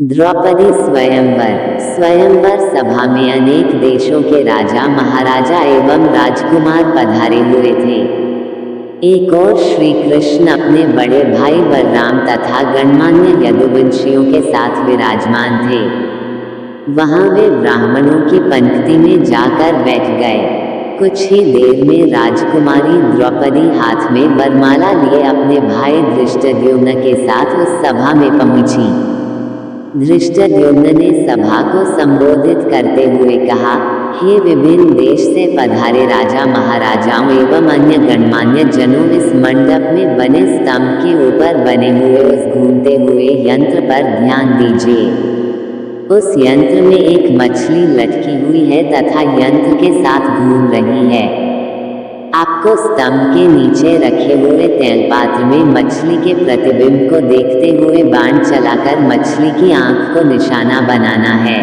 द्रौपदी स्वयंवर। स्वयंवर सभा में अनेक देशों के राजा महाराजा एवं राजकुमार पधारे हुए थे। एक और श्री कृष्ण अपने बड़े भाई बलराम तथा गणमान्य यदुवंशियों के साथ विराजमान थे। वहां वे ब्राह्मणों की पंक्ति में जाकर बैठ गए। कुछ ही देर में राजकुमारी द्रौपदी हाथ में वरमाला लिए अपने भाई धृष्टद्युम्न के साथ उस सभा में पहुंची। धृष्टद्युम्न ने सभा को संबोधित करते हुए कहा, हे विभिन्न देश से पधारे राजा महाराजाओं एवं अन्य गणमान्य जनों, इस मंडप में बने स्तंभ के ऊपर बने हुए उस घूमते हुए यंत्र पर ध्यान दीजिए। उस यंत्र में एक मछली लटकी हुई है तथा यंत्र के साथ घूम रही है। आपको स्तंभ के नीचे रखे हुए तेलपात्र में मछली के प्रतिबिंब को देखते हुए बाण चलाकर मछली की आंख को निशाना बनाना है।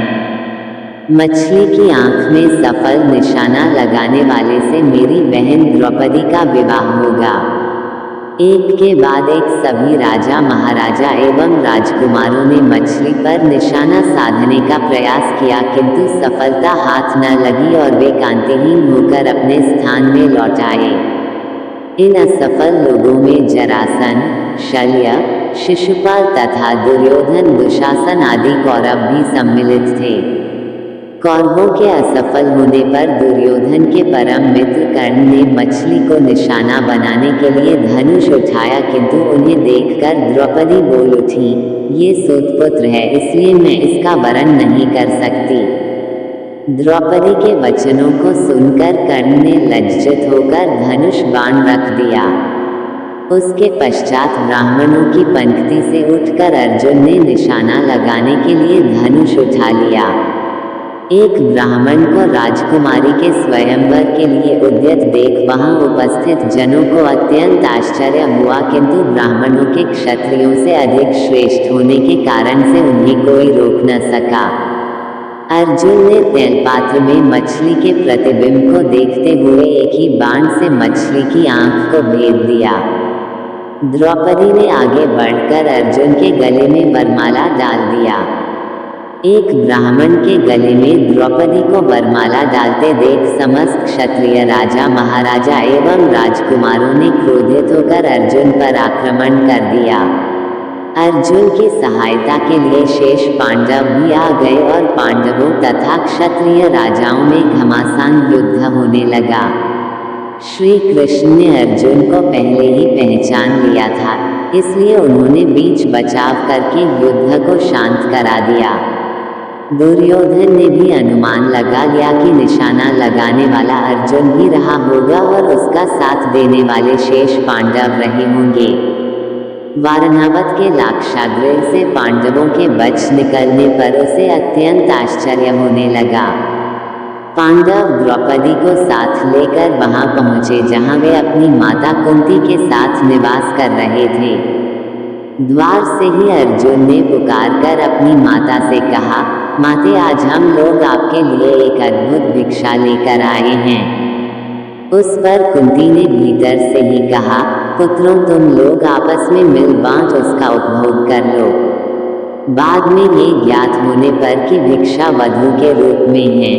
मछली की आंख में सफल निशाना लगाने वाले से मेरी बहन द्रौपदी का विवाह होगा। एक के बाद एक सभी राजा महाराजा एवं राजकुमारों ने मछली पर निशाना साधने का प्रयास किया, किंतु सफलता हाथ न लगी और वे कांतिहीन होकर अपने स्थान में लौट आए। इन असफल लोगों में जरासंध, शल्य, शिशुपाल तथा दुर्योधन, दुशासन आदि कौरव भी सम्मिलित थे। कौरवों के असफल होने पर दुर्योधन के परम मित्र कर्ण ने मछली को निशाना बनाने के लिए धनुष उठाया, किंतु उन्हें देखकर द्रौपदी बोल उठी, ये सूतपुत्र है, इसलिए मैं इसका वरण नहीं कर सकती। द्रौपदी के वचनों को सुनकर कर्ण ने लज्जित होकर धनुष बाण रख दिया। उसके पश्चात ब्राह्मणों की पंक्ति से उठकर अर्जुन ने निशाना लगाने के लिए धनुष उठा लिया। एक ब्राह्मण को राजकुमारी के स्वयंवर के लिए उद्यत देख वहां उपस्थित जनों को अत्यंत आश्चर्य हुआ, किंतु ब्राह्मणों के क्षत्रियों से अधिक श्रेष्ठ होने के कारण से उन्हें कोई रोक न सका। अर्जुन ने तेलपात्र में मछली के प्रतिबिंब को देखते हुए एक ही बाण से मछली की आंख को भेद दिया। द्रौपदी ने आगे बढ़कर अर्जुन के गले में वरमाला डाल दिया। एक ब्राह्मण के गले में द्रौपदी को वरमाला डालते देख समस्त क्षत्रिय राजा महाराजा एवं राजकुमारों ने क्रोधित होकर अर्जुन पर आक्रमण कर दिया। अर्जुन की सहायता के लिए शेष पांडव भी आ गए और पांडवों तथा क्षत्रिय राजाओं में घमासान युद्ध होने लगा। श्री कृष्ण ने अर्जुन को पहले ही पहचान लिया था, इसलिए उन्होंने बीच बचाव करके युद्ध को शांत करा दिया। दुर्योधन ने भी अनुमान लगा लिया कि निशाना लगाने वाला अर्जुन ही रहा होगा और उसका साथ देने वाले शेष पांडव रहे होंगे। वारणावत के लाक्षागृह से पांडवों के बच निकलने पर उसे अत्यंत आश्चर्य होने लगा। पांडव द्रौपदी को साथ लेकर वहां पहुंचे जहां वे अपनी माता कुंती के साथ निवास कर रहे थे। द्वार से ही अर्जुन ने पुकारकर अपनी माता से कहा, माते, आज हम लोग आपके लिए एक अद्भुत भिक्षा लेकर आए हैं। उस पर कुंती ने भीतर से ही कहा, पुत्रों, तुम लोग आपस में मिल बांट उसका उपभोग कर लो। बाद में ये ज्ञात होने पर कि भिक्षा वधू के रूप में है,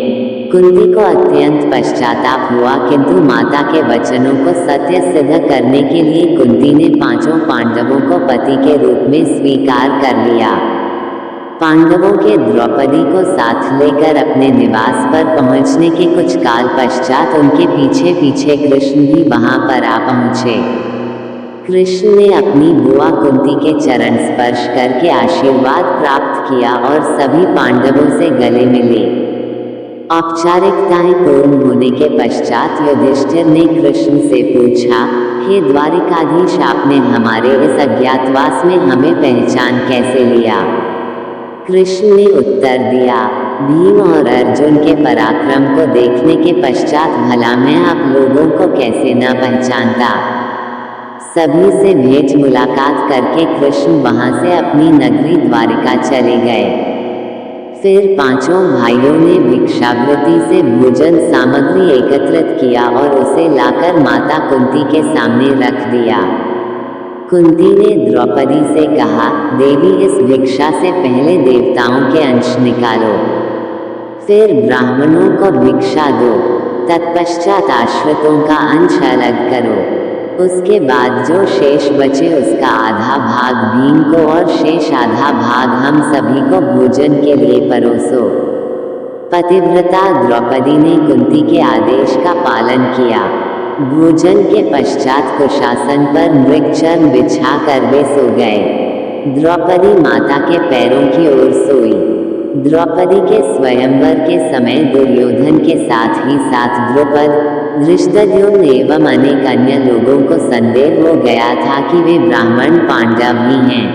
कुंती को अत्यंत पश्चाताप हुआ, किंतु माता के वचनों को सत्य सिद्ध करने के लिए कुंती ने पांचों पांडवों को पति के रूप में स्वीकार कर लिया। पांडवों के द्रौपदी को साथ लेकर अपने निवास पर पहुंचने के कुछ काल पश्चात उनके पीछे पीछे कृष्ण भी वहां पर आ पहुंचे। कृष्ण ने अपनी बुआ कुंती के चरण स्पर्श करके आशीर्वाद प्राप्त किया और सभी पांडवों से गले मिले। औपचारिकताएं पूर्ण होने के पश्चात युधिष्ठिर ने कृष्ण से पूछा, हे द्वारिकाधीश, आपने हमारे इस अज्ञातवास में हमें पहचान कैसे लिया? कृष्ण ने उत्तर दिया, भीम और अर्जुन के पराक्रम को देखने के पश्चात भला मैं आप लोगों को कैसे न पहचानता। सभी से भेंट मुलाकात करके कृष्ण वहां से अपनी नगरी द्वारिका चले गए। फिर पांचों भाइयों ने भिक्षावृत्ति से भोजन सामग्री एकत्रित किया और उसे लाकर माता कुंती के सामने रख दिया। कुंती ने द्रौपदी से कहा, देवी इस भिक्षा से पहले देवताओं के अंश निकालो, फिर ब्राह्मणों को भिक्षा दो, तत्पश्चात आश्रितों का अंश अलग करो। उसके बाद जो शेष बचे उसका आधा भाग भीम को और शेष आधा भाग हम सभी को भोजन के लिए परोसो। पतिव्रता द्रौपदी ने कुंती के आदेश का पालन किया। भोजन के पश्चात कुशासन पर मृगचर्म बिछा कर वे सो गए। द्रौपदी माता के पैरों की ओर सोई। द्रौपदी के स्वयंवर के समय दुर्योधन के साथ ही साथ द्रुपद, धृष्टद्युम्न एवं अनेक अन्य लोगों को संदेह हो गया था कि वे ब्राह्मण पांडव ही हैं।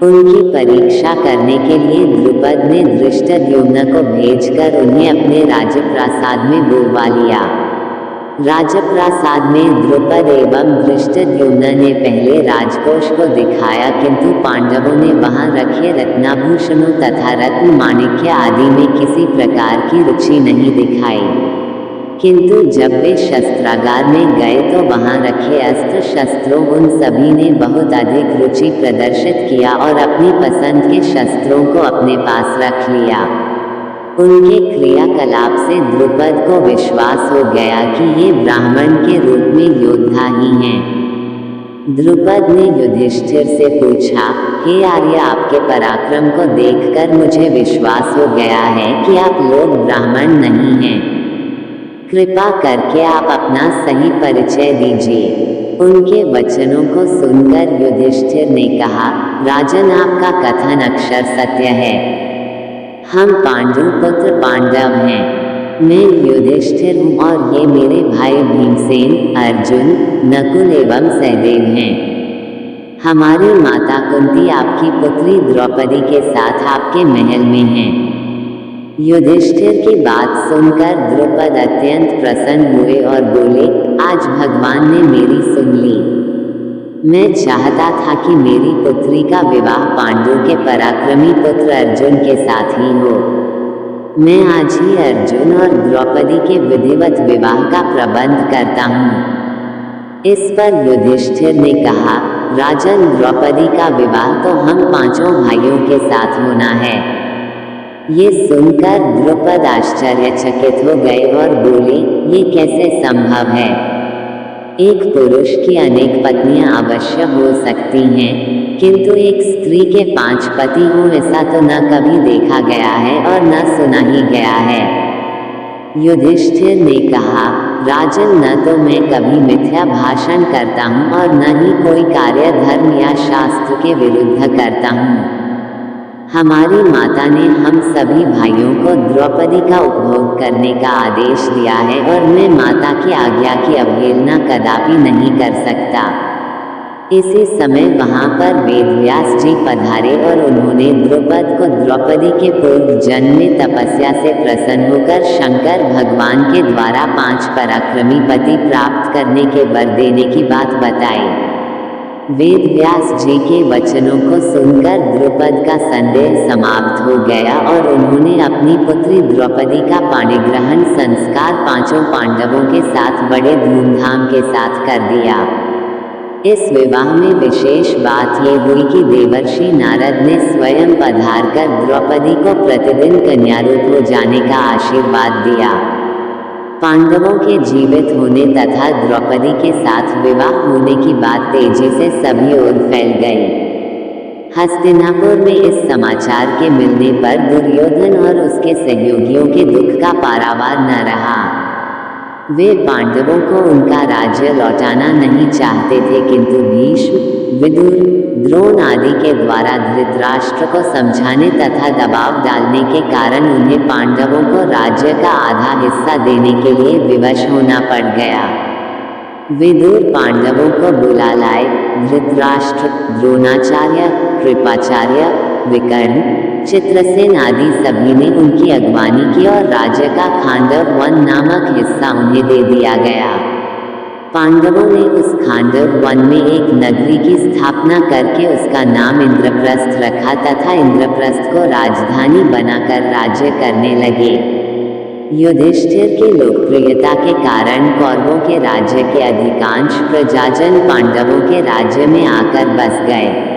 उनकी परीक्षा करने के लिए द्रुपद ने धृष्टद्युम्न को भेजकर उन्हें अपने राजप्रासाद में बुलवा लिया। राजप्रासाद में द्रुपद एवं धृष्टद्युम्न ने पहले राजकोष को दिखाया, किंतु पांडवों ने वहां रखे रत्नाभूषणों तथा रत्न माणिक्य आदि में किसी प्रकार की रुचि नहीं दिखाई। किंतु जब वे शस्त्रागार में गए तो वहां रखे अस्त्र शस्त्रों उन सभी ने बहुत अधिक रुचि प्रदर्शित किया और अपनी पसंद के शस्त्रों को अपने पास रख लिया। उनके क्रियाकलाप से द्रुपद को विश्वास हो गया कि ये ब्राह्मण के रूप में योद्धा ही हैं। द्रुपद ने युधिष्ठिर से पूछा, हे आर्य, आपके पराक्रम को देखकर मुझे विश्वास हो गया है कि आप लोग ब्राह्मण नहीं हैं। कृपा करके आप अपना सही परिचय दीजिए। उनके वचनों को सुनकर युधिष्ठिर ने कहा, राजन, आपका कथन अक्षर सत्य है। हम पांडु पुत्र पांडव हैं। मैं युधिष्ठिर हूँ और ये मेरे भाई भीमसेन, अर्जुन, नकुल एवं सहदेव हैं। हमारी माता कुंती आपकी पुत्री द्रौपदी के साथ आपके महल में हैं। युधिष्ठिर की बात सुनकर द्रुपद अत्यंत प्रसन्न हुए और बोले, आज भगवान ने मेरी सुन ली। मैं चाहता था कि मेरी पुत्री का विवाह पांडु के पराक्रमी पुत्र अर्जुन के साथ ही हो। मैं आज ही अर्जुन और द्रौपदी के विधिवत विवाह का प्रबंध करता हूँ। इस पर युधिष्ठिर ने कहा, राजन, द्रौपदी का विवाह तो हम पांचों भाइयों के साथ होना है। ये सुनकर द्रुपद आश्चर्यचकित हो गए और बोले, ये कैसे संभव है? एक पुरुष की अनेक पत्नियां अवश्य हो सकती हैं, किंतु एक स्त्री के 5 पति हों ऐसा तो न कभी देखा गया है और न सुना ही गया है। युधिष्ठिर ने कहा, राजन, न तो मैं कभी मिथ्या भाषण करता हूँ और न ही कोई कार्य धर्म या शास्त्र के विरुद्ध करता हूँ। हमारी माता ने हम सभी भाइयों को द्रौपदी का उपभोग करने का आदेश दिया है और मैं माता की आज्ञा की अवहेलना कदापि नहीं कर सकता। इसी समय वहां पर वेदव्यास जी पधारे और उन्होंने द्रुपद को द्रौपदी के पूर्व जन्म में तपस्या से प्रसन्न होकर शंकर भगवान के द्वारा 5 पराक्रमी पति प्राप्त करने के वर देने की बात बताई। वेदव्यास जी के वचनों को सुनकर द्रुपद का संदेह समाप्त हो गया और उन्होंने अपनी पुत्री द्रौपदी का पाणिग्रहण संस्कार 5 पांडवों के साथ बड़े धूमधाम के साथ कर दिया। इस विवाह में विशेष बात ये हुई कि देवर्षि नारद ने स्वयं पधारकर द्रौपदी को प्रतिदिन कन्यारूप हो जाने का आशीर्वाद दिया। पांडवों के जीवित होने तथा द्रौपदी के साथ विवाह होने की बात तेजी से सभी ओर फैल गई। हस्तिनापुर में इस समाचार के मिलने पर दुर्योधन और उसके सहयोगियों के दुख का पारावार न रहा। वे पांडवों को उनका राज्य लौटाना नहीं चाहते थे, किंतु भीष्म, विदुर, द्रोण आदि के द्वारा धृतराष्ट्र को समझाने तथा दबाव डालने के कारण उन्हें पांडवों को राज्य का आधा हिस्सा देने के लिए विवश होना पड़ गया। विदुर पांडवों को बुला लाए। धृतराष्ट्र, द्रोणाचार्य, कृपाचार्य, विकर्ण, चित्रसेन आदि सभी ने उनकी अगवानी की और राज्य का खांडव वन नामक हिस्सा उन्हें दे दिया गया। पांडवों ने उस खांडव वन में एक नगरी की स्थापना करके उसका नाम इंद्रप्रस्थ रखा तथा इंद्रप्रस्थ को राजधानी बनाकर राज्य करने लगे। युधिष्ठिर की लोकप्रियता के कारण कौरवों के राज्य के अधिकांश प्रजाजन पांडवों के राज्य में आकर बस गए।